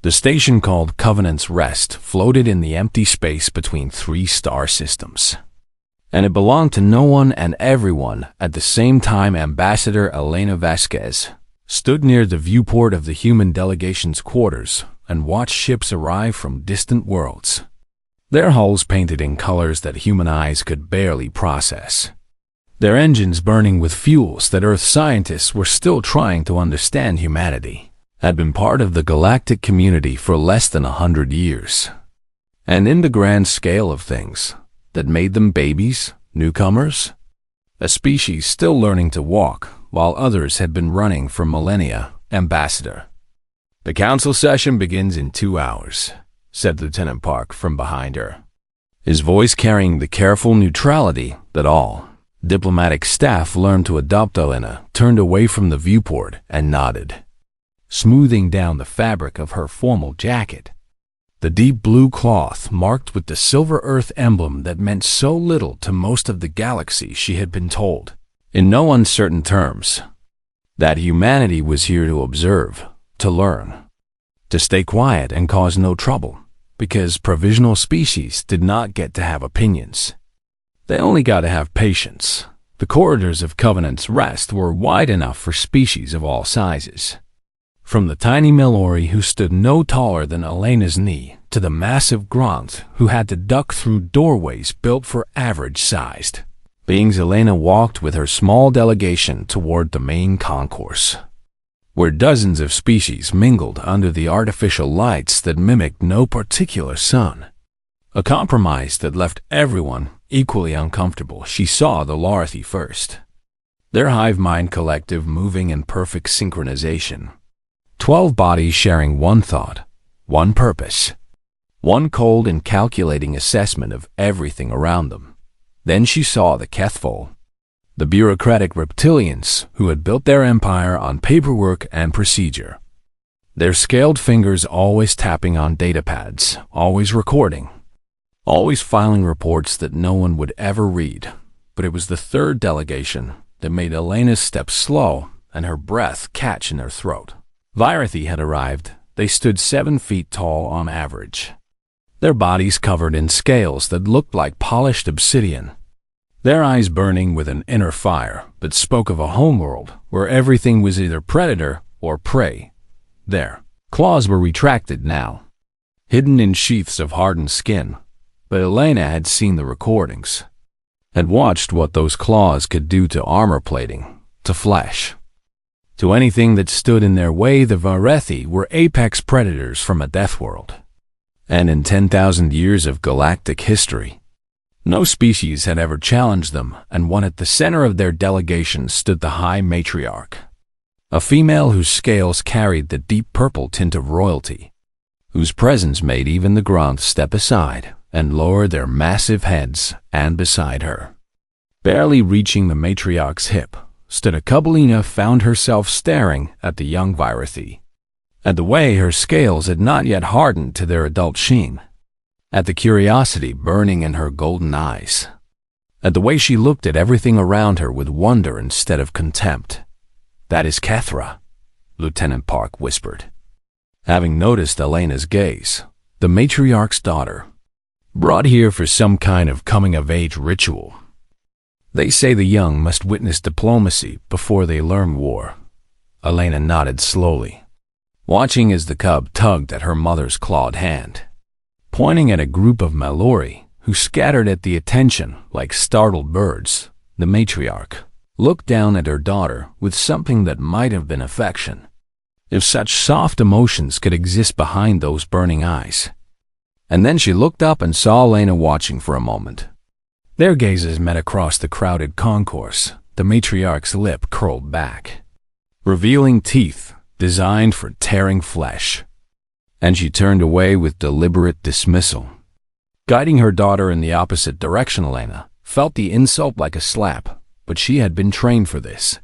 The station called Covenant's Rest floated in the empty space between three star systems, and it belonged to no one and everyone. At the same time, Ambassador Elena Vasquez stood near the viewport of the human delegation's quarters and watched ships arrive from distant worlds, their hulls painted in colors that human eyes could barely process, their engines burning with fuels that Earth scientists were still trying to understand. Humanity had been part of the galactic community for less than 100 years, and in the grand scale of things, that made them babies, newcomers, a species still learning to walk, while others had been running for millennia. Ambassador, the council session begins in 2 hours, said Lieutenant Park from behind her, his voice carrying the careful neutrality that all diplomatic staff learned to adopt. Elena turned away from the viewport and nodded, smoothing down the fabric of her formal jacket, the deep blue cloth marked with the silver Earth emblem that meant so little to most of the galaxy. She had been told, in no uncertain terms, that humanity was here to observe, to learn, to stay quiet and cause no trouble, because provisional species did not get to have opinions. They only got to have patience. The corridors of Covenant's Rest were wide enough for species of all sizes, from the tiny Mallory who stood no taller than Elena's knee to the massive Grant who had to duck through doorways built for average-sized beings. Elena walked with her small delegation toward the main concourse, where dozens of species mingled under the artificial lights that mimicked no particular sun, a compromise that left everyone equally uncomfortable. She saw the Larathi first, their hive mind collective moving in perfect synchronization, 12 bodies sharing one thought, one purpose, one cold and calculating assessment of everything around them. Then she saw the Kethfol, the bureaucratic reptilians who had built their empire on paperwork and procedure, their scaled fingers always tapping on datapads, always recording, always filing reports that no one would ever read. But it was the third delegation that made Elena's steps slow and her breath catch in her throat. Virathi had arrived. They stood 7 feet tall on average, their bodies covered in scales that looked like polished obsidian, their eyes burning with an inner fire that spoke of a homeworld where everything was either predator or prey. Their claws were retracted now, hidden in sheaths of hardened skin, but Elena had seen the recordings, had watched what those claws could do to armor plating, to flesh, to anything that stood in their way. The Virathi were apex predators from a death world, and in 10,000 years of galactic history, no species had ever challenged them. And one at the center of their delegation stood the High Matriarch, a female whose scales carried the deep purple tint of royalty, whose presence made even the Grant step aside and lower their massive heads. And beside her, barely reaching the matriarch's hip, stood a Kubelina. Found herself staring at the young Virathi, at the way her scales had not yet hardened to their adult sheen, at the curiosity burning in her golden eyes, at the way she looked at everything around her with wonder instead of contempt. "That is Kethra," Lieutenant Park whispered, having noticed Elena's gaze. "The matriarch's daughter, brought here for some kind of coming-of-age ritual. They say the young must witness diplomacy before they learn war." Elena nodded slowly, watching as the cub tugged at her mother's clawed hand, pointing at a group of Mallory who scattered at the attention like startled birds. The matriarch looked down at her daughter with something that might have been affection, if such soft emotions could exist behind those burning eyes. And then she looked up and saw Elena watching for a moment. Their gazes met across the crowded concourse. The matriarch's lip curled back, revealing teeth designed for tearing flesh, and she turned away with deliberate dismissal, guiding her daughter in the opposite direction. Elena felt the insult like a slap, but she had been trained for this,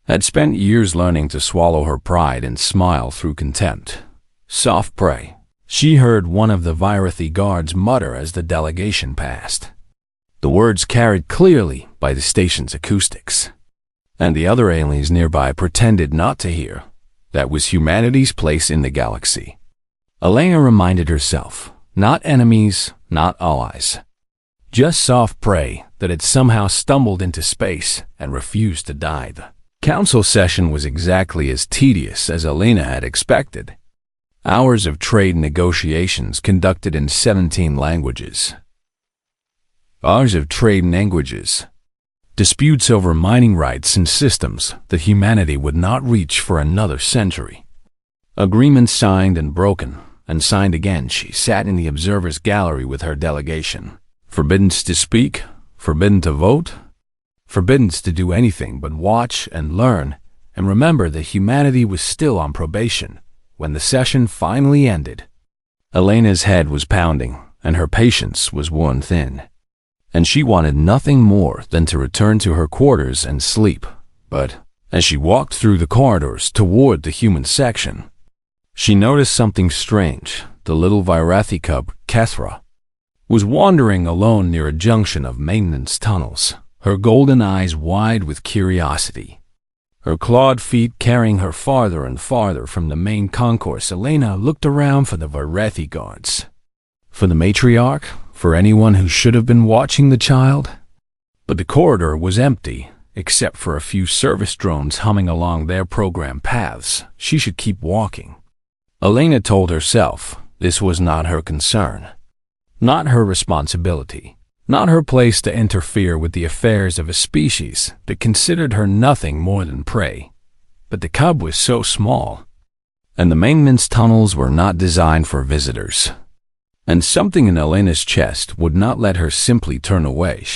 had spent years learning to swallow her pride and smile through contempt. "Soft prey," she heard one of the Virathi guards mutter as the delegation passed, the words carried clearly by the station's acoustics, and the other aliens nearby pretended not to hear. That was humanity's place in the galaxy, Elena reminded herself, not enemies, not allies. Just soft prey that had somehow stumbled into space and refused to die. The council session was exactly as tedious as Elena had expected. Hours of trade negotiations conducted in 17 languages. Hours of trade languages. Disputes over mining rights and systems that humanity would not reach for another century. Agreements signed and broken, and signed again. She sat in the observer's gallery with her delegation. Forbidden to speak, forbidden to vote, forbidden to do anything but watch and learn, and remember that humanity was still on probation when the session finally ended. Elena's head was pounding, and her patience was worn thin. And she wanted nothing more than to return to her quarters and sleep. But as she walked through the corridors toward the human section, she noticed something strange. The little Virathi cub, Kethra, was wandering alone near a junction of maintenance tunnels, her golden eyes wide with curiosity. Her clawed feet carrying her farther and farther from the main concourse. Elena looked around for the Virathi guards, for the matriarch, for anyone who should have been watching the child. But the corridor was empty, except for a few service drones humming along their program paths. She should keep walking. Elena told herself this was not her concern, not her responsibility, not her place to interfere with the affairs of a species that considered her nothing more than prey. But the cub was so small, and the maintenance tunnels were not designed for visitors. And something in Elena's chest would not let her simply turn away.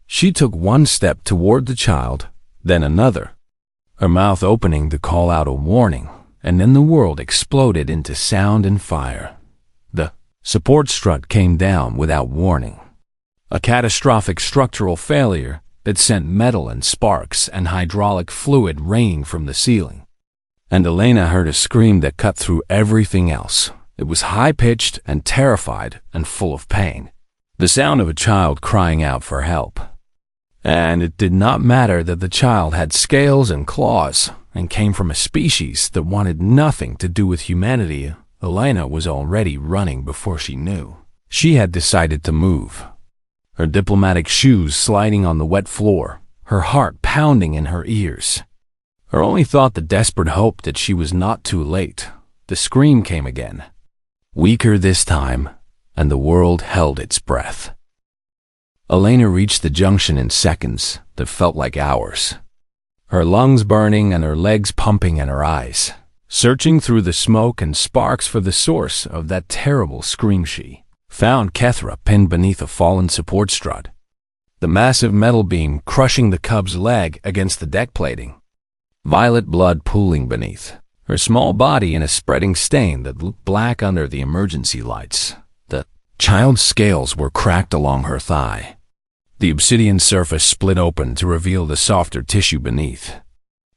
She took one step toward the child, then another, her mouth opening to call out a warning, and then the world exploded into sound and fire. The support strut came down without warning. A catastrophic structural failure that sent metal and sparks and hydraulic fluid raining from the ceiling. And Elena heard a scream that cut through everything else. It was high-pitched and terrified and full of pain. The sound of a child crying out for help. And it did not matter that the child had scales and claws and came from a species that wanted nothing to do with humanity. Elena was already running before she knew. She had decided to move. Her diplomatic shoes sliding on the wet floor, her heart pounding in her ears. Her only thought the desperate hope that she was not too late. The scream came again. Weaker this time, and the world held its breath. Elena reached the junction in seconds that felt like hours. Her lungs burning and her legs pumping and her eyes searching through the smoke and sparks for the source of that terrible scream. She found Kethra pinned beneath a fallen support strut, the massive metal beam crushing the cub's leg against the deck plating, violet blood pooling beneath, her small body in a spreading stain that looked black under the emergency lights. The child's scales were cracked along her thigh. The obsidian surface split open to reveal the softer tissue beneath,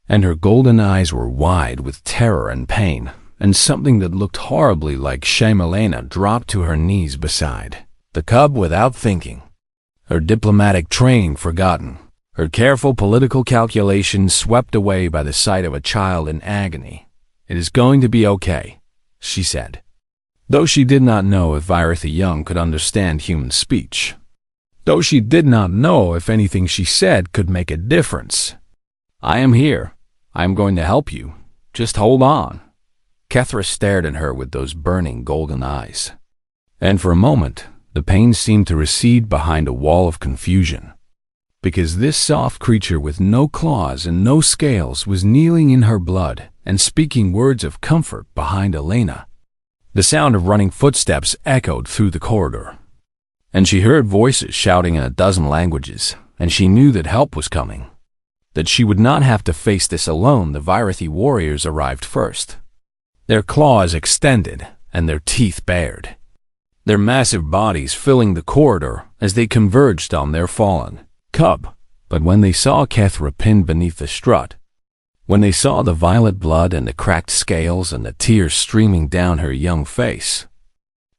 and her golden eyes were wide with terror and pain, and something that looked horribly like shame. Elena dropped to her knees beside the cub without thinking, her diplomatic training forgotten, her careful political calculations swept away by the sight of a child in agony. "It is going to be okay," she said, though she did not know if Virathi Young could understand human speech, though she did not know if anything she said could make a difference. "I am here. I am going to help you. Just hold on." Kethra stared at her with those burning golden eyes, and for a moment the pain seemed to recede behind a wall of confusion, because this soft creature with no claws and no scales was kneeling in her blood and speaking words of comfort behind Elena. The sound of running footsteps echoed through the corridor, and she heard voices shouting in a dozen languages, and she knew that help was coming, that she would not have to face this alone. The Virathi warriors arrived first, their claws extended and their teeth bared, their massive bodies filling the corridor as they converged on their fallen cub. But when they saw Kethra pinned beneath the strut, when they saw the violet blood and the cracked scales and the tears streaming down her young face,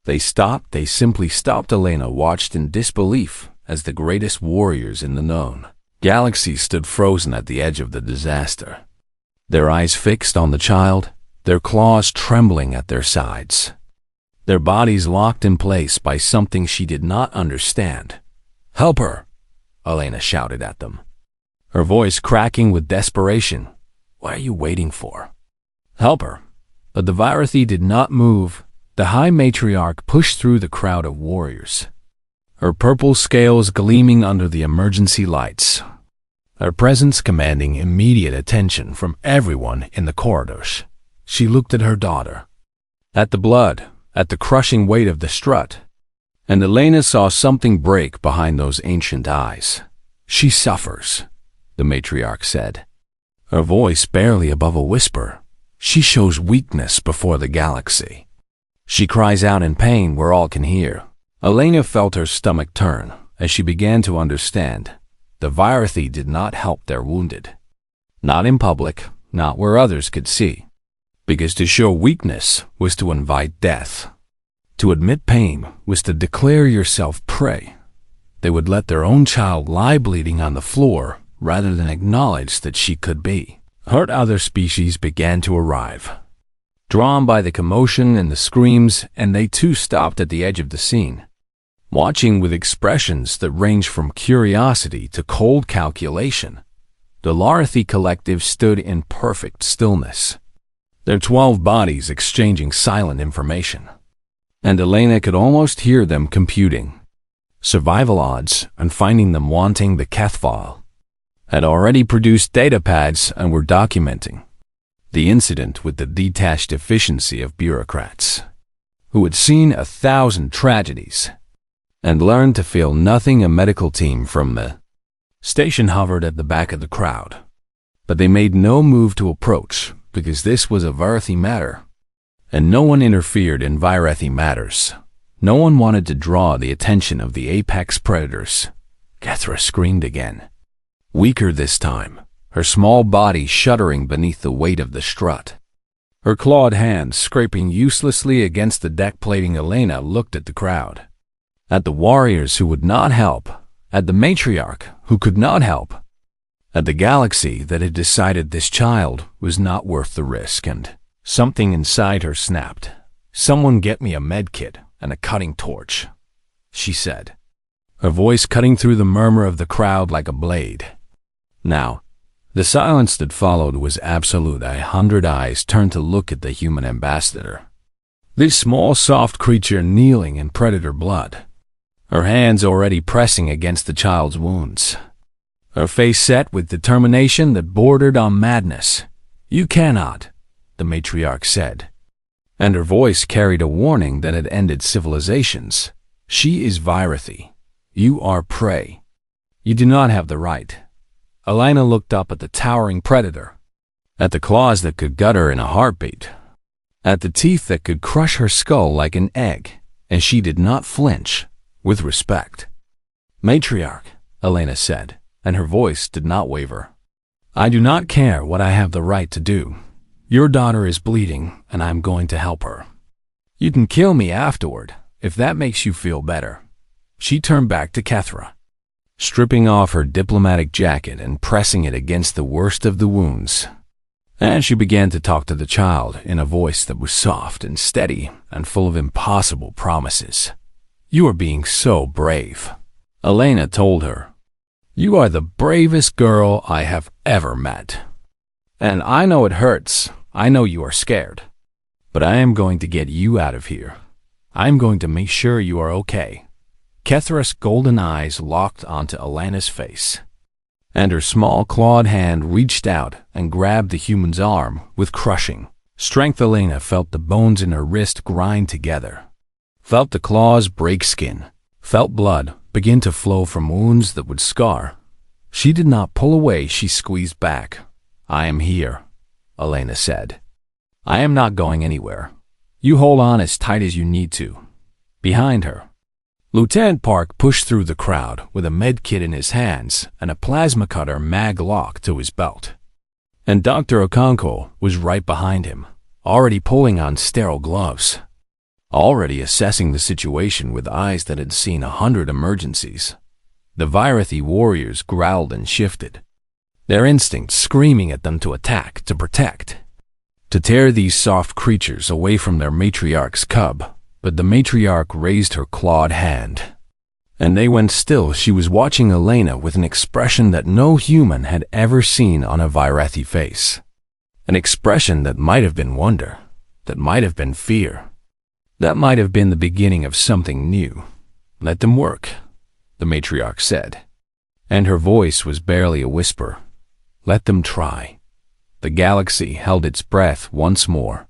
they stopped. They simply stopped. Elena watched in disbelief as the greatest warriors in the known galaxy stood frozen at the edge of the disaster, their eyes fixed on the child, their claws trembling at their sides. their bodies locked in place by something she did not understand. "Help her!" Elena shouted at them, her voice cracking with desperation. "What are you waiting for? Help her!" But the Virathi did not move. The High Matriarch pushed through the crowd of warriors, her purple scales gleaming under the emergency lights, her presence commanding immediate attention from everyone in the corridors. She looked at her daughter, at the blood, at the crushing weight of the strut, and Elena saw something break behind those ancient eyes. "She suffers," the matriarch said, her voice barely above a whisper. "She shows weakness before the galaxy. She cries out in pain where all can hear." Elena felt her stomach turn as she began to understand. The Virathi did not help their wounded. Not in public, not where others could see. Because to show weakness was to invite death. To admit pain was to declare yourself prey. They would let their own child lie bleeding on the floor rather than acknowledge that she could be hurt. Other species began to arrive, drawn by the commotion and the screams, and they too stopped at the edge of the scene, watching with expressions that ranged from curiosity to cold calculation. The Larathi collective stood in perfect stillness, their 12 bodies exchanging silent information. And Elena could almost hear them computing survival odds and finding them wanting the Keth file. Had already produced datapads and were documenting the incident with the detached efficiency of bureaucrats who had seen 1,000 tragedies and learned to feel nothing. A medical team from the station hovered at the back of the crowd, but they made no move to approach because this was a Virathi matter, and no one interfered in Virathi matters. No one wanted to draw the attention of the apex predators. Kethra screamed again, weaker this time, her small body shuddering beneath the weight of the strut, her clawed hands scraping uselessly against the deck plating. Elena looked at the crowd, at the warriors who would not help, at the matriarch who could not help, at the galaxy that had decided this child was not worth the risk, and something inside her snapped. "Someone get me a med kit and a cutting torch," she said, her voice cutting through the murmur of the crowd like a blade. Now, the silence that followed was absolute. 100 eyes turned to look at the human ambassador. This small, soft creature kneeling in predator blood, her hands already pressing against the child's wounds, her face set with determination that bordered on madness. "You cannot," the matriarch said, and her voice carried a warning that had ended civilizations. "She is Virathi. You are prey. You do not have the right." Elena looked up at the towering predator, at the claws that could gut her in a heartbeat, at the teeth that could crush her skull like an egg, and she did not flinch. With respect, "Matriarch," Elena said, and her voice did not waver, "I do not care what I have the right to do. Your daughter is bleeding, and I'm going to help her. You can kill me afterward, if that makes you feel better." She turned back to Kethra, stripping off her diplomatic jacket and pressing it against the worst of the wounds. And she began to talk to the child in a voice that was soft and steady and full of impossible promises. "You are being so brave," Elena told her. "You are the bravest girl I have ever met. And I know it hurts. I know you are scared. But I am going to get you out of here. I am going to make sure you are okay." Kethra's golden eyes locked onto Elena's face, and her small clawed hand reached out and grabbed the human's arm with crushing strength. Elena felt the bones in her wrist grind together, felt the claws break skin, felt blood begin to flow from wounds that would scar. She did not pull away. She squeezed back. "I am here," Elena said. "I am not going anywhere. You hold on as tight as you need to." Behind her, Lieutenant Park pushed through the crowd with a med kit in his hands and a plasma cutter mag-lock to his belt. And Dr. Okonkwo was right behind him, already pulling on sterile gloves, already assessing the situation with eyes that had seen 100 emergencies. The Virathi warriors growled and shifted, their instincts screaming at them to attack, to protect, to tear these soft creatures away from their matriarch's cub. but the matriarch raised her clawed hand. And they went still. She was watching Elena with an expression that no human had ever seen on a Virathi face. An expression that might have been wonder, that might have been fear, that might have been the beginning of something new. "Let them work," the matriarch said. And her voice was barely a whisper. "Let them try." The galaxy held its breath once more.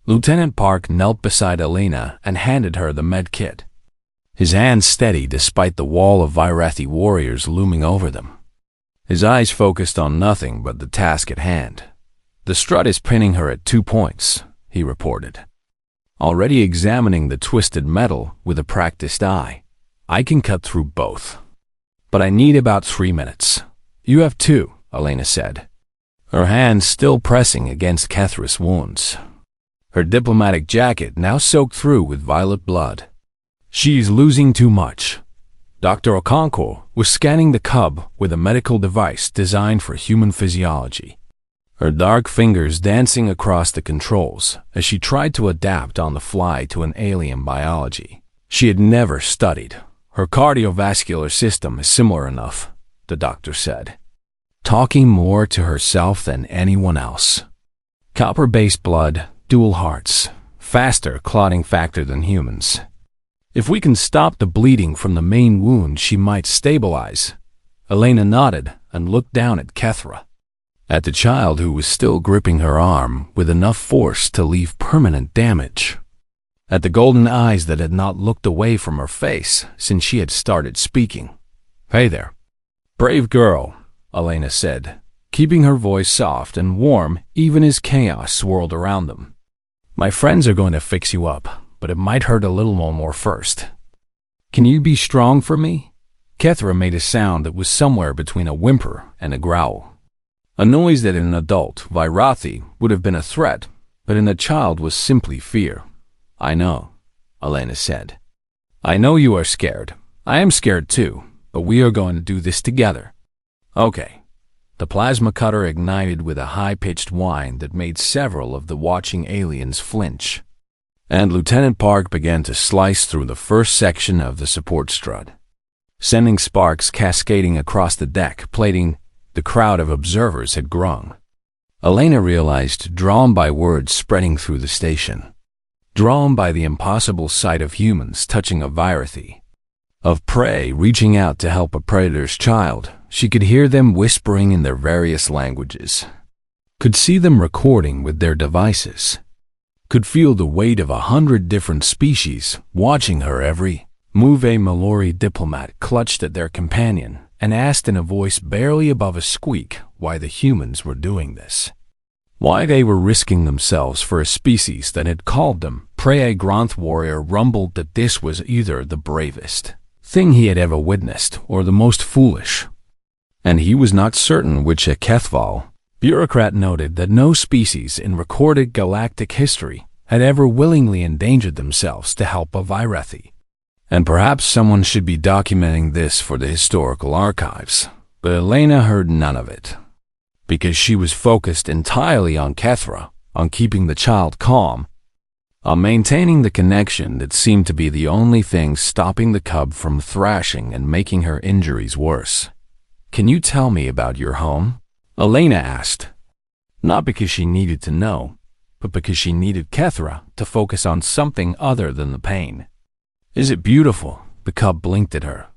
Lieutenant Park knelt beside Elena and handed her the med kit. His hands steady despite the wall of Virathi warriors looming over them. His eyes focused on nothing but the task at hand. "The strut is pinning her at 2 points," he reported, already examining the twisted metal with a practiced eye. "I can cut through both, but I need about 3 minutes. You have 2, Elena said, her hands still pressing against Kethra's wounds. Her diplomatic jacket now soaked through with violet blood. "She's losing too much." Dr. Okonkwo was scanning the cub with a medical device designed for human physiology, her dark fingers dancing across the controls as she tried to adapt on the fly to an alien biology she had never studied. "Her cardiovascular system is similar enough," the doctor said, talking more to herself than anyone else. "Copper-based blood, dual hearts, faster clotting factor than humans. If we can stop the bleeding from the main wound, she might stabilize." Elena nodded and looked down at Kethra, at the child who was still gripping her arm with enough force to leave permanent damage, at the golden eyes that had not looked away from her face since she had started speaking. "Hey there." "Brave girl," Elena said, keeping her voice soft and warm even as chaos swirled around them. "My friends are going to fix you up, but it might hurt a little more first. Can you be strong for me?" Kethra made a sound that was somewhere between a whimper and a growl, a noise that in an adult Virathi would have been a threat, but in a child was simply fear. "I know," Elena said. "I know you are scared. I am scared too, but we are going to do this together." "Okay." The plasma cutter ignited with a high-pitched whine that made several of the watching aliens flinch, and Lieutenant Park began to slice through the first section of the support strut, sending sparks cascading across the deck plating the crowd of observers had grown. Elena realized, drawn by words spreading through the station, drawn by the impossible sight of humans touching a Virathi, of prey reaching out to help a predator's child, she could hear them whispering in their various languages, could see them recording with their devices, could feel the weight of 100 different species watching her every move. A Mallory diplomat clutched at their companion and asked in a voice barely above a squeak why the humans were doing this, why they were risking themselves for a species that had called them prey. A Gronth warrior rumbled that this was either the bravest thing he had ever witnessed or the most foolish, and he was not certain which. A Kethval bureaucrat noted that no species in recorded galactic history had ever willingly endangered themselves to help a Virathi, and perhaps someone should be documenting this for the historical archives. But Elena heard none of it, because she was focused entirely on Kethra, on keeping the child calm, on maintaining the connection that seemed to be the only thing stopping the cub from thrashing and making her injuries worse. "Can you tell me about your home?" Elena asked, not because she needed to know, but because she needed Kethra to focus on something other than the pain. "Is it beautiful?" The cub blinked at her,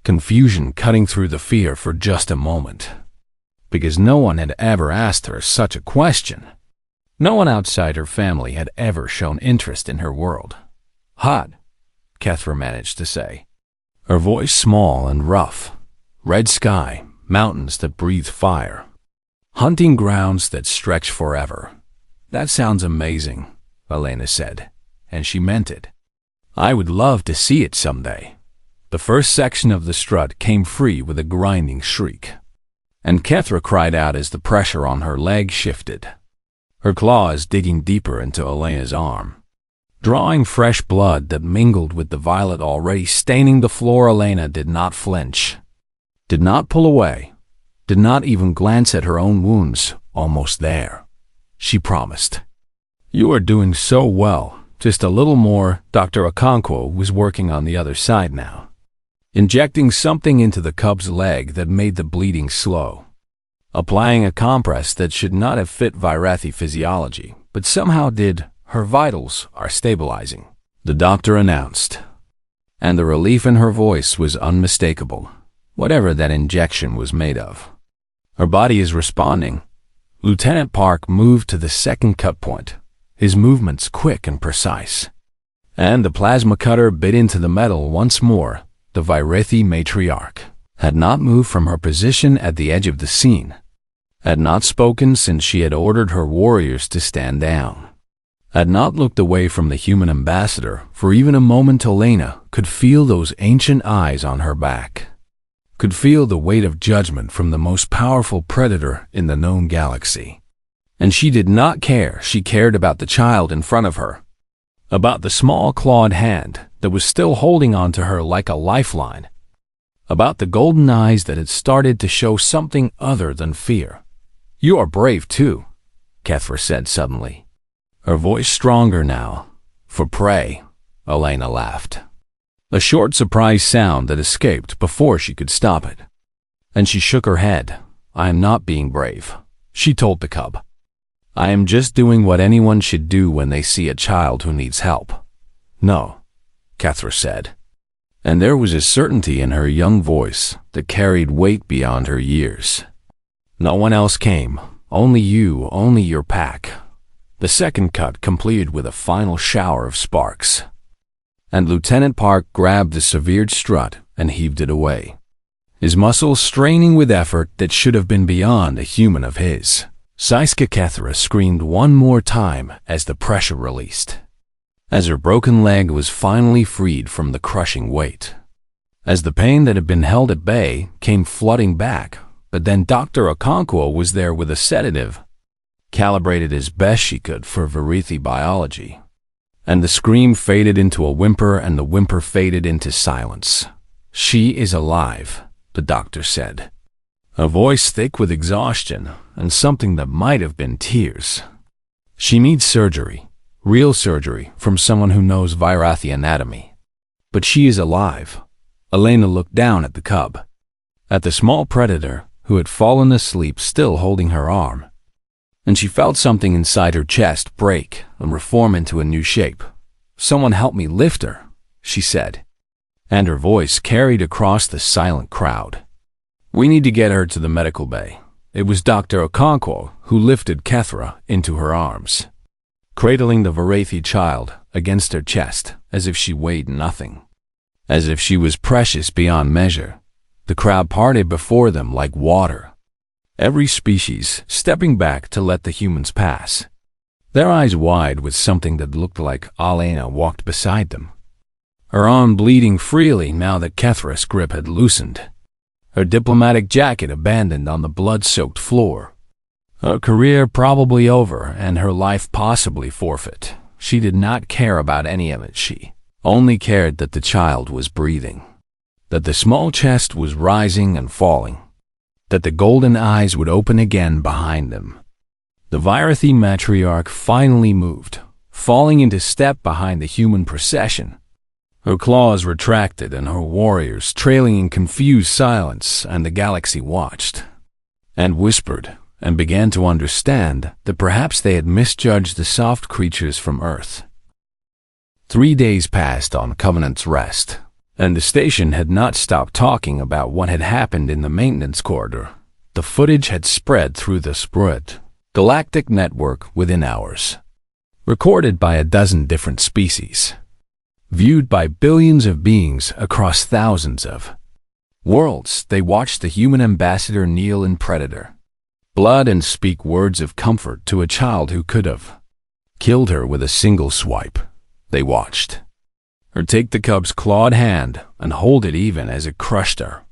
confusion cutting through the fear for just a moment, because no one had ever asked her such a question. No one outside her family had ever shown interest in her world. "Hot," Kethra managed to say, her voice small and rough. "Red sky, mountains that breathe fire, hunting grounds that stretch forever." "That sounds amazing," Elena said, and she meant it. "I would love to see it someday." The first section of the strut came free with a grinding shriek, and Kethra cried out as the pressure on her leg shifted, her claws digging deeper into Elena's arm, drawing fresh blood that mingled with the violet already staining the floor. Elena did not flinch, did not pull away, did not even glance at her own wounds. "Almost there," she promised. "You are doing so well," Just a little more. Dr. Okonkwo was working on the other side now, injecting something into the cub's leg that made the bleeding slow, applying a compress that should not have fit Virathi physiology, but somehow did. Her vitals are stabilizing, the doctor announced, and the relief in her voice was unmistakable, whatever that injection was made of. Her body is responding. Lieutenant Park moved to the second cut point, his movements quick and precise, and the plasma cutter bit into the metal once more. The Virathi matriarch had not moved from her position at the edge of the scene, had not spoken since she had ordered her warriors to stand down, had not looked away from the human ambassador for even a moment. Elena could feel those ancient eyes on her back, could feel the weight of judgment from the most powerful predator in the known galaxy. And she did not care. She cared about the child in front of her, about the small clawed hand that was still holding on to her like a lifeline, about the golden eyes that had started to show something other than fear. "You are brave too," Kethra said suddenly, her voice stronger now. "For prey," Elena laughed, a short surprise sound that escaped before she could stop it. And she shook her head. "I am not being brave," she told the cub. "I am just doing what anyone should do when they see a child who needs help." "No," Kethra said, and there was a certainty in her young voice that carried weight beyond her years. "No one else came. Only you, only your pack." The second cut completed with a final shower of sparks, and Lieutenant Park grabbed the severed strut and heaved it away, his muscles straining with effort that should have been beyond a human of his. Saiska Kethra screamed one more time as the pressure released, as her broken leg was finally freed from the crushing weight, as the pain that had been held at bay came flooding back. But then Dr. Okonkwo was there with a sedative, calibrated as best she could for Virithi biology, and the scream faded into a whimper and the whimper faded into silence. "She is alive," the doctor said, a voice thick with exhaustion and something that might have been tears. "She needs surgery, real surgery from someone who knows Virathi anatomy. But she is alive." Elena looked down at the cub, at the small predator who had fallen asleep still holding her arm, and she felt something inside her chest break and reform into a new shape. "Someone help me lift her," she said, and her voice carried across the silent crowd. "We need to get her to the medical bay." It was Dr. Okonkwo who lifted Kethra into her arms, cradling the Virathi child against her chest as if she weighed nothing, as if she was precious beyond measure. The crowd parted before them like water, every species stepping back to let the humans pass, their eyes wide with something that looked like Elena walked beside them, her arm bleeding freely now that Kethra's grip had loosened, her diplomatic jacket abandoned on the blood-soaked floor, her career probably over and her life possibly forfeit. She did not care about any of it. She only cared that the child was breathing, that the small chest was rising and falling, that the golden eyes would open again behind them. The Virathi matriarch finally moved, falling into step behind the human procession, her claws retracted and her warriors trailing in confused silence, and the galaxy watched, and whispered, and began to understand that perhaps they had misjudged the soft creatures from Earth. 3 days passed on Covenant's rest, and the station had not stopped talking about what had happened in the maintenance corridor. The footage had spread through the spread galactic network within hours, recorded by a dozen different species, viewed by billions of beings across thousands of worlds. They watched the human ambassador kneel in predator blood and speak words of comfort to a child who could have killed her with a single swipe. They watched her take the cub's clawed hand and hold it even as it crushed her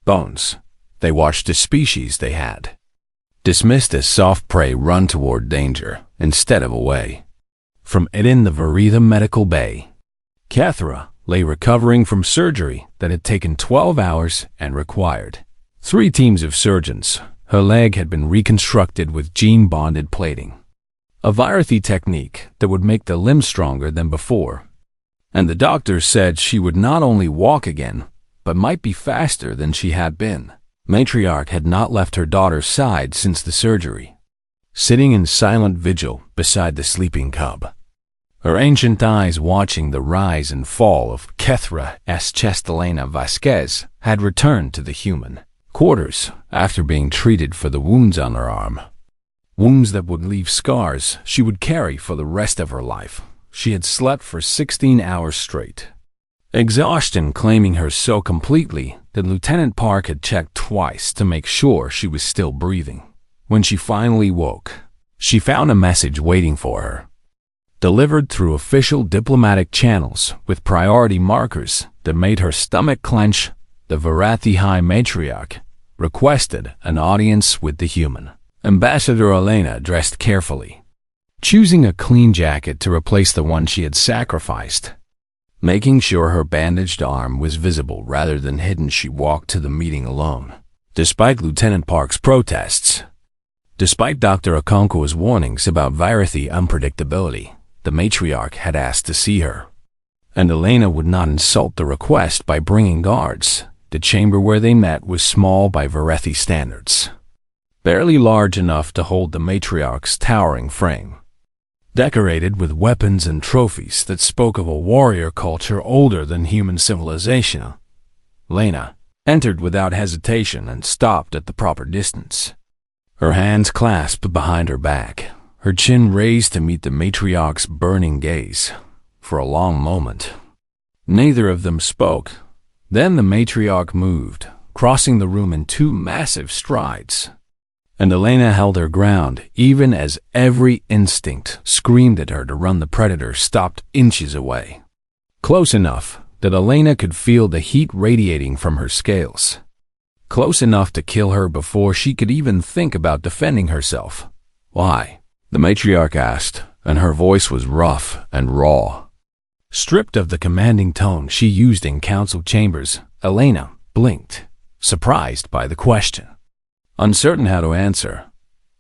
bones. They watched a species they had dismissed as soft prey run toward danger instead of away from it. In the Virithi medical bay, Kethra lay recovering from surgery that had taken 12 hours and required 3 teams of surgeons. Her leg had been reconstructed with gene-bonded plating, a Virathi technique that would make the limbs stronger than before. And the doctor said she would not only walk again, but might be faster than she had been. Matriarch had not left her daughter's side since the surgery, sitting in silent vigil beside the sleeping cub, her ancient eyes watching the rise and fall of Kethra S. Chestelena Vasquez, had returned to the human quarters after being treated for the wounds on her arm. Wounds that would leave scars she would carry for the rest of her life. She had slept for 16 hours straight, exhaustion claiming her so completely that Lieutenant Park had checked twice to make sure she was still breathing. When she finally woke, she found a message waiting for her, delivered through official diplomatic channels with priority markers that made her stomach clench. The Virathi High Matriarch requested an audience with the human. Ambassador Elena dressed carefully, choosing a clean jacket to replace the one she had sacrificed. Making sure her bandaged arm was visible rather than hidden, she walked to the meeting alone. Despite Lieutenant Park's protests, despite Dr. Okonkwo's warnings about Virathi unpredictability, the matriarch had asked to see her. And Elena would not insult the request by bringing guards. The chamber where they met was small by Virathi standards, barely large enough to hold the matriarch's towering frame, decorated with weapons and trophies that spoke of a warrior culture older than human civilization. Elena entered without hesitation and stopped at the proper distance, her hands clasped behind her back, her chin raised to meet the matriarch's burning gaze. For a long moment, neither of them spoke. Then the matriarch moved, crossing the room in 2 massive strides, and Elena held her ground even as every instinct screamed at her to run. The predator stopped inches away, close enough that Elena could feel the heat radiating from her scales, close enough to kill her before she could even think about defending herself. "Why?" the matriarch asked, and her voice was rough and raw. Stripped of the commanding tone she used in council chambers, Elena blinked, surprised by the question, uncertain how to answer.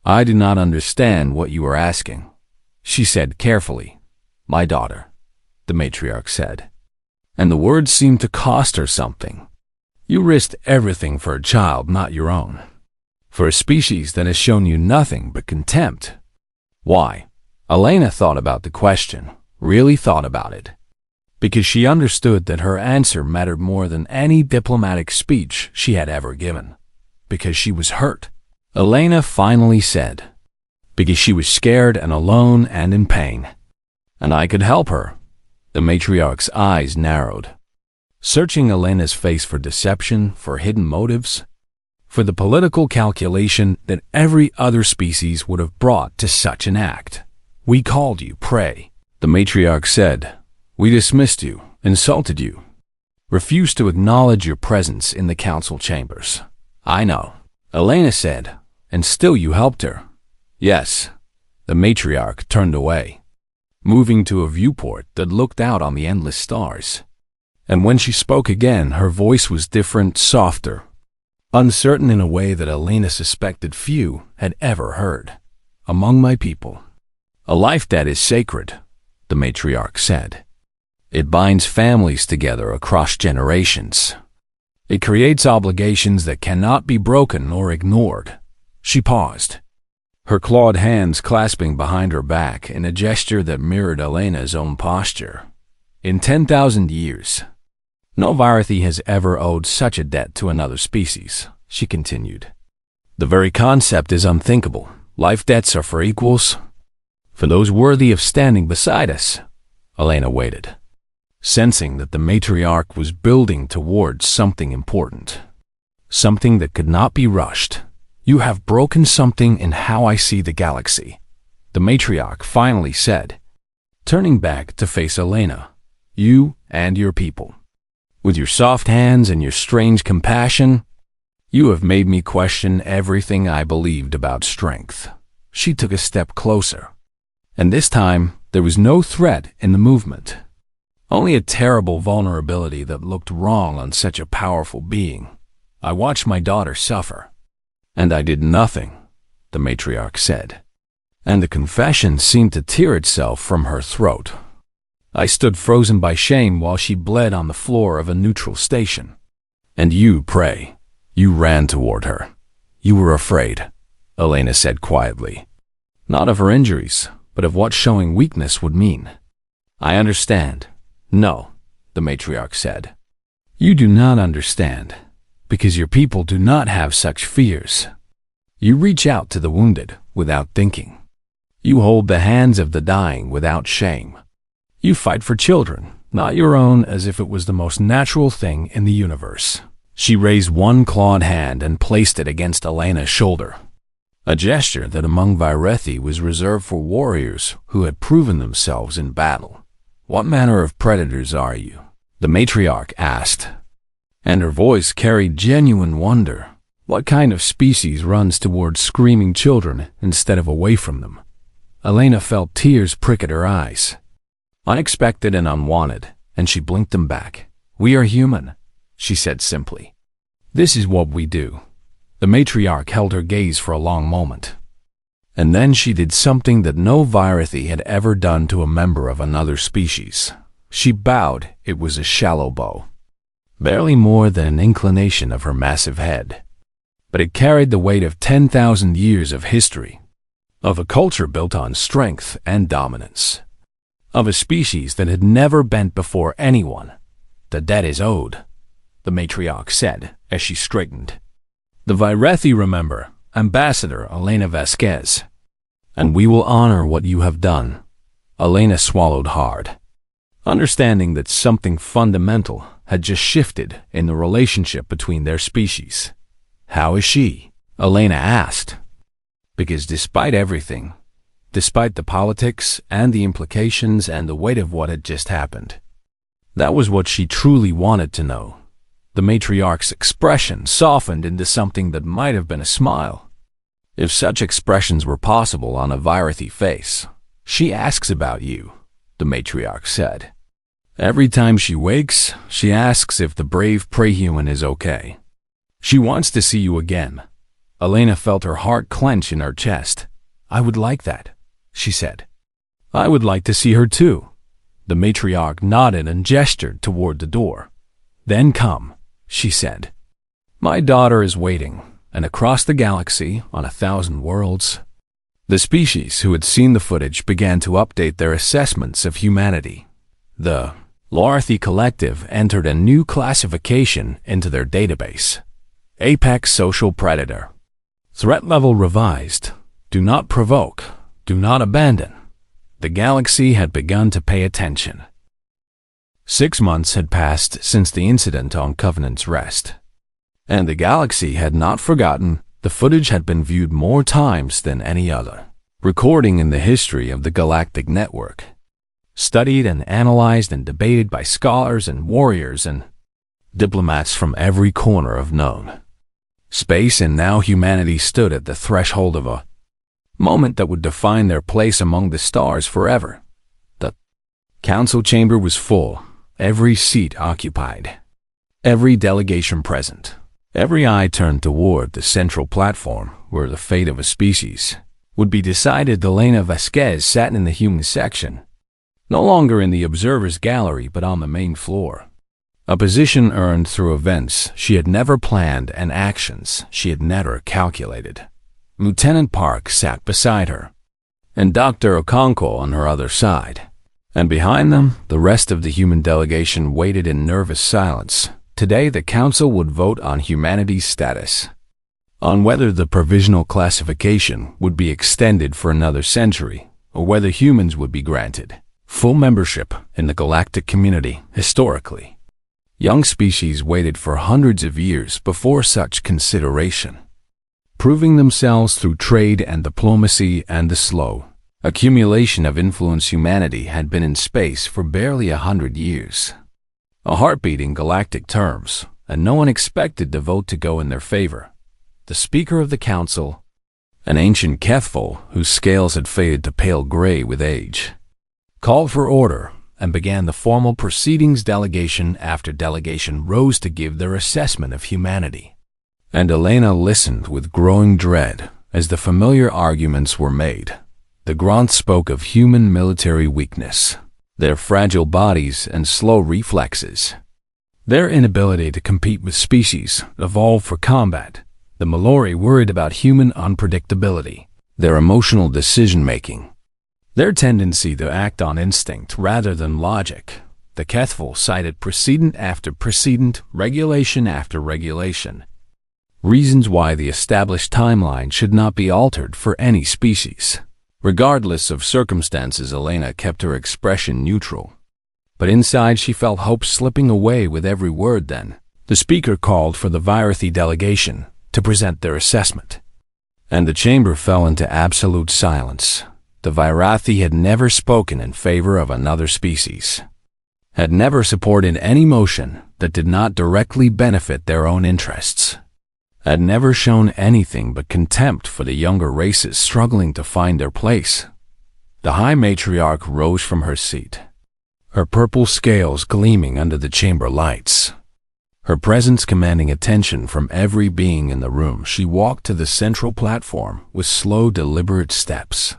"I do not understand what you are asking," she said carefully. "My daughter," the matriarch said, and the words seemed to cost her something. "You risked everything for a child not your own, for a species that has shown you nothing but contempt." Why? Elena thought about the question, really thought about it, because she understood that her answer mattered more than any diplomatic speech she had ever given. Because she was hurt. Elena finally said, "Because she was scared and alone and in pain. And I could help her." The matriarch's eyes narrowed, searching Elena's face for deception, for hidden motives, for the political calculation that every other species would have brought to such an act. "We called you prey," the matriarch said. "We dismissed you, insulted you, refused to acknowledge your presence in the council chambers." "I know," Elena said, "and still you helped her." "Yes." The matriarch turned away, moving to a viewport that looked out on the endless stars. And when she spoke again, her voice was different, softer, uncertain in a way that Elena suspected few had ever heard. "Among my people, a life that is sacred," the matriarch said. "It binds families together across generations. It creates obligations that cannot be broken or ignored." She paused, her clawed hands clasping behind her back in a gesture that mirrored Elena's own posture. "In 10,000 years, no Virathi has ever owed such a debt to another species," she continued. "The very concept is unthinkable. Life debts are for equals, for those worthy of standing beside us." Elena waited, sensing that the matriarch was building towards something important, something that could not be rushed. "You have broken something in how I see the galaxy," the matriarch finally said, turning back to face Elena. "You and your people. With your soft hands and your strange compassion, you have made me question everything I believed about strength." She took a step closer, and this time there was no threat in the movement, only a terrible vulnerability that looked wrong on such a powerful being. "I watched my daughter suffer, and I did nothing," the matriarch said. and the confession seemed to tear itself from her throat. I stood frozen by shame while she bled on the floor of a neutral station. And you, pray. You ran toward her. You were afraid, Elena said quietly. Not of her injuries, but of what showing weakness would mean. I understand. No, the matriarch said. You do not understand, because your people do not have such fears. You reach out to the wounded without thinking. You hold the hands of the dying without shame. You fight for children, not your own, as if it was the most natural thing in the universe. She raised one clawed hand and placed it against Elena's shoulder, a gesture that among Virethi was reserved for warriors who had proven themselves in battle. What manner of predators are you? The matriarch asked, and her voice carried genuine wonder. What kind of species runs towards screaming children instead of away from them? Elena felt tears prick at her eyes. Unexpected and unwanted, and she blinked them back. We are human, she said simply. This is what we do. The matriarch held her gaze for a long moment. And then she did something that no Virethi had ever done to a member of another species. She bowed. It was a shallow bow, barely more than an inclination of her massive head. But it carried the weight of 10,000 years of history, of a culture built on strength and dominance, of a species that had never bent before anyone. The debt is owed, the matriarch said as she straightened. The Virethi remember, Ambassador Elena Vasquez, and we will honor what you have done. Elena swallowed hard, understanding that something fundamental had just shifted in the relationship between their species. How is she? Elena asked. Because despite everything, despite the politics and the implications and the weight of what had just happened, that was what she truly wanted to know. The matriarch's expression softened into something that might have been a smile, if such expressions were possible on a Virethi face. She asks about you, the matriarch said. Every time she wakes, she asks if the brave prey-human is okay. She wants to see you again. Elena felt her heart clench in her chest. I would like that, she said. I would like to see her too. The matriarch nodded and gestured toward the door. Then come, she said. My daughter is waiting, and across the galaxy, on 1,000 worlds, the species who had seen the footage began to update their assessments of humanity. The Lorathi Collective entered a new classification into their database. Apex Social Predator. Threat level revised. Do not provoke. Do not abandon. The galaxy had begun to pay attention. 6 months had passed since the incident on Covenant's Rest, and the galaxy had not forgotten. The footage had been viewed more times than any other recording in the history of the Galactic Network, studied and analyzed and debated by scholars and warriors and diplomats from every corner of known space. And now humanity stood at the threshold of a moment that would define their place among the stars forever. The council chamber was full, every seat occupied, every delegation present, every eye turned toward the central platform where the fate of a species would be decided. Elena Vasquez sat in the human section, no longer in the observer's gallery but on the main floor, a position earned through events she had never planned and actions she had never calculated. Lieutenant Park sat beside her, and Dr. Okonkwo on her other side, and behind them the rest of the human delegation waited in nervous silence. Today the council would vote on humanity's status, on whether the provisional classification would be extended for another century, or whether humans would be granted full membership in the galactic community. Historically, young species waited for hundreds of years before such consideration, proving themselves through trade and diplomacy and the slow accumulation of influence. Humanity had been in space for barely 100 years, a heartbeat in galactic terms, and no one expected the vote to go in their favor. The Speaker of the Council, an ancient Kethful whose scales had faded to pale gray with age, called for order and began the formal proceedings. Delegation after delegation rose to give their assessment of humanity, and Elena listened with growing dread as the familiar arguments were made. The Grant spoke of human military weakness, their fragile bodies and slow reflexes, their inability to compete with species evolved for combat. The Mallory worried about human unpredictability, their emotional decision-making, their tendency to act on instinct rather than logic. The Kethvil cited precedent after precedent, regulation after regulation, reasons why the established timeline should not be altered for any species. Regardless of circumstances, Elena kept her expression neutral. But inside she felt hope slipping away with every word. Then the speaker called for the Virathi delegation to present their assessment, and the chamber fell into absolute silence. The Virathi had never spoken in favor of another species, had never supported any motion that did not directly benefit their own interests, had never shown anything but contempt for the younger races struggling to find their place. The High Matriarch rose from her seat, her purple scales gleaming under the chamber lights, her presence commanding attention from every being in the room. She walked to the central platform with slow, deliberate steps,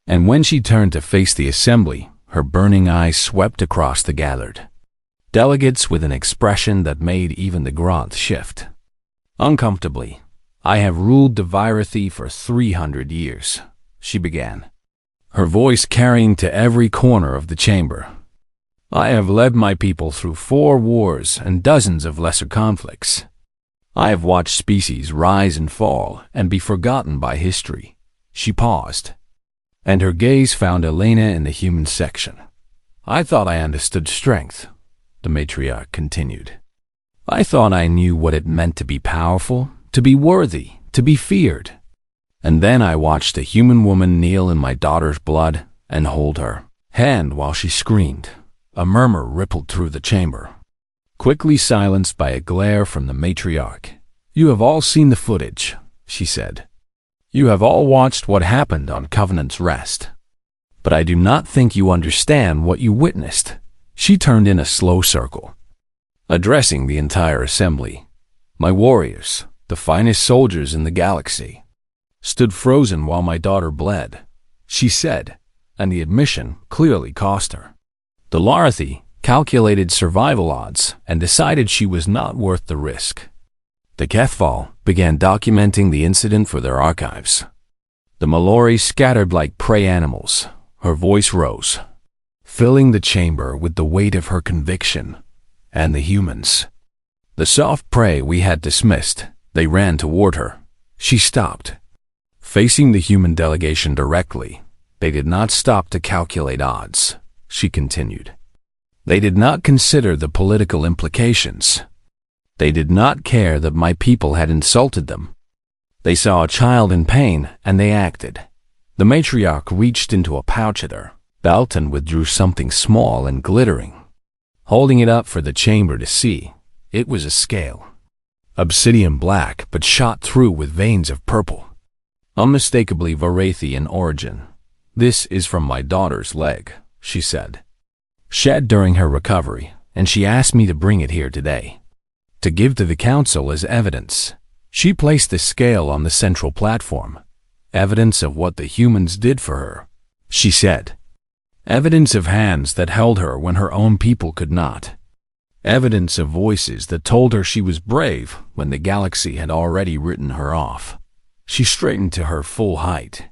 and when she turned to face the assembly, her burning eyes swept across the gathered delegates with an expression that made even the Grant shift. Uncomfortably, "I have ruled the Virathi for 300 years, she began, her voice carrying to every corner of the chamber. "I have led my people through 4 wars and dozens of lesser conflicts. I have watched species rise and fall and be forgotten by history." She paused, and her gaze found Elena in the human section. "I thought I understood strength," the matriarch continued. "I thought I knew what it meant to be powerful, to be worthy, to be feared. And then I watched a human woman kneel in my daughter's blood and hold her hand while she screamed." A murmur rippled through the chamber, quickly silenced by a glare from the matriarch. "You have all seen the footage," she said. "You have all watched what happened on Covenant's Rest. But I do not think you understand what you witnessed." She turned in a slow circle, addressing the entire assembly. "My warriors, the finest soldiers in the galaxy, stood frozen while my daughter bled," she said, and the admission clearly cost her. The Larathi calculated survival odds and decided she was not worth the risk. The Kethval began documenting the incident for their archives. The Mallory scattered like prey animals. Her voice rose, filling the chamber with the weight of her conviction. And the humans, the soft prey we had dismissed, they ran toward her. She stopped, facing the human delegation directly. "They did not stop to calculate odds," she continued. "They did not consider the political implications. They did not care that my people had insulted them. They saw a child in pain, and they acted." The matriarch reached into a pouch at her belt and withdrew something small and glittering. Holding it up for the chamber to see, it was a scale, obsidian black but shot through with veins of purple, unmistakably Virathi in origin. "This is from my daughter's leg," she said, "shed during her recovery, and she asked me to bring it here today, to give to the council as evidence." She placed the scale on the central platform. "Evidence of what the humans did for her," she said. "Evidence of hands that held her when her own people could not. Evidence of voices that told her she was brave when the galaxy had already written her off." She straightened to her full height,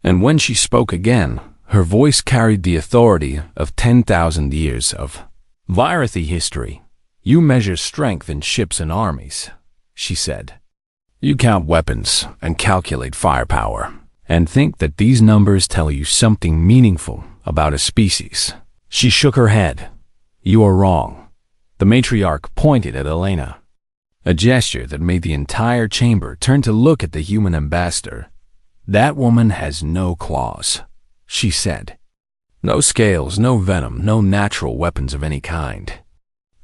and when she spoke again, her voice carried the authority of 10,000 years of Virathi history. "You measure strength in ships and armies," she said. "You count weapons and calculate firepower, and think that these numbers tell you something meaningful about a species." She shook her head. "You are wrong." The matriarch pointed at Elena, a gesture that made the entire chamber turn to look at the human ambassador. "That woman has no claws," she said. "No scales, no venom, no natural weapons of any kind.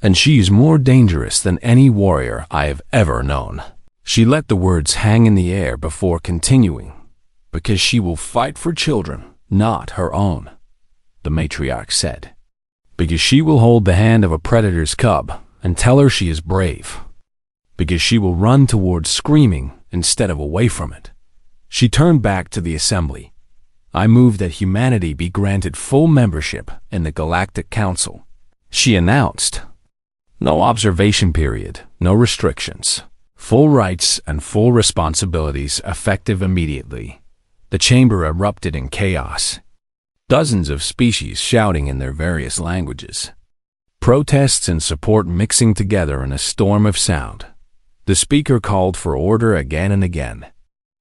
And she is more dangerous than any warrior I have ever known." She let the words hang in the air before continuing. "Because she will fight for children, not her own," the matriarch said. "Because she will hold the hand of a predator's cub and tell her she is brave. Because she will run towards screaming instead of away from it." She turned back to the assembly. I move that humanity be granted full membership in the Galactic Council," she announced. "No observation period, no restrictions. Full rights and full responsibilities effective immediately." The chamber erupted in chaos. Dozens of species shouting in their various languages. Protests and support mixing together in a storm of sound. The speaker called for order again and again,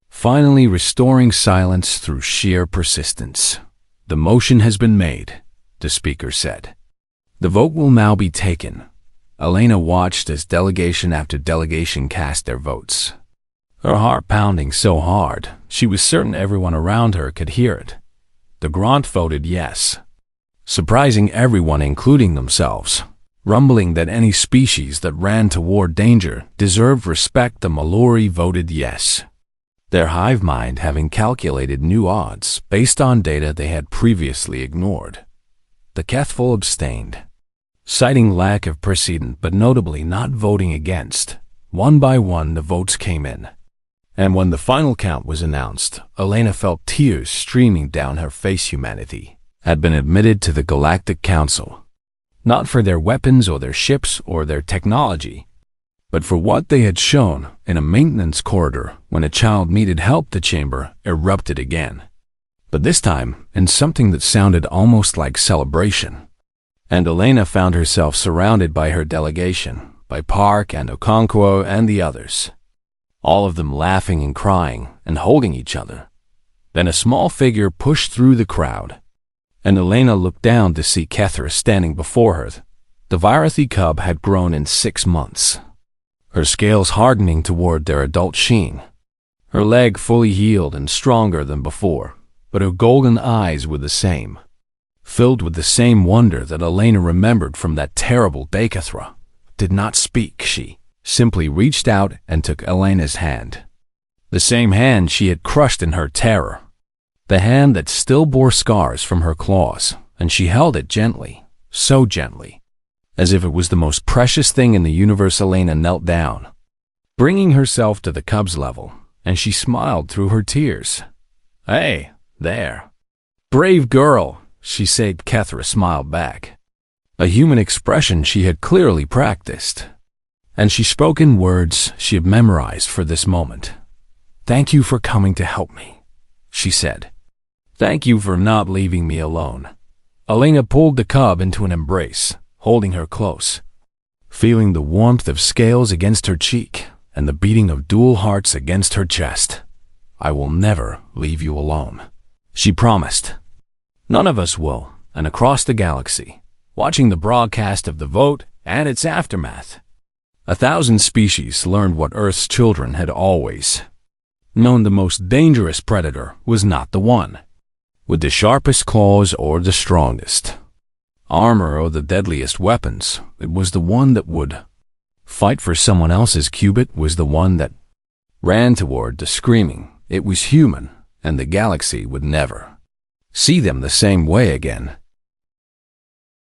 finally restoring silence through sheer persistence. "The motion has been made," the speaker said. "The vote will now be taken." Elena watched as delegation after delegation cast their votes, her heart pounding so hard she was certain everyone around her could hear it. The Grunt voted yes, surprising everyone including themselves, rumbling that any species that ran toward danger deserved respect. The Mallory voted yes, their hive mind having calculated new odds based on data they had previously ignored. The Kethful abstained, citing lack of precedent but notably not voting against. One by one the votes came in, and when the final count was announced, Elena felt tears streaming down her face. Humanity had been admitted to the Galactic Council, not for their weapons or their ships or their technology, but for what they had shown in a maintenance corridor when a child needed help. The chamber erupted again, but this time in something that sounded almost like celebration. And Elena found herself surrounded by her delegation, by Park and Okonkwo and the others, all of them laughing and crying and holding each other. Then a small figure pushed through the crowd, and Elena looked down to see Kethra standing before her. The Virathi cub had grown in 6 months, her scales hardening toward their adult sheen, her leg fully healed and stronger than before, but her golden eyes were the same, filled with the same wonder that Elena remembered from that terrible day. Kethra did not speak. She simply reached out and took Elena's hand, the same hand she had crushed in her terror, the hand that still bore scars from her claws, and she held it gently, so gently, as if it was the most precious thing in the universe. Elena knelt down, bringing herself to the cub's level, and she smiled through her tears. "Hey, there. Brave girl," she said. Kethra smiled back, a human expression she had clearly practiced, and she spoke in words she had memorized for this moment. "Thank you for coming to help me," she said. "Thank you for not leaving me alone." Elena pulled the cub into an embrace, holding her close, feeling the warmth of scales against her cheek and the beating of dual hearts against her chest. "I will never leave you alone," she promised. "None of us will." And across the galaxy, watching the broadcast of the vote and its aftermath, 1,000 species learned what Earth's children had always known: the most dangerous predator was not the one with the sharpest claws or the strongest armor or the deadliest weapons. It was the one that would fight for someone else's cubit, was the one that ran toward the screaming. It was human, and the galaxy would never see them the same way again.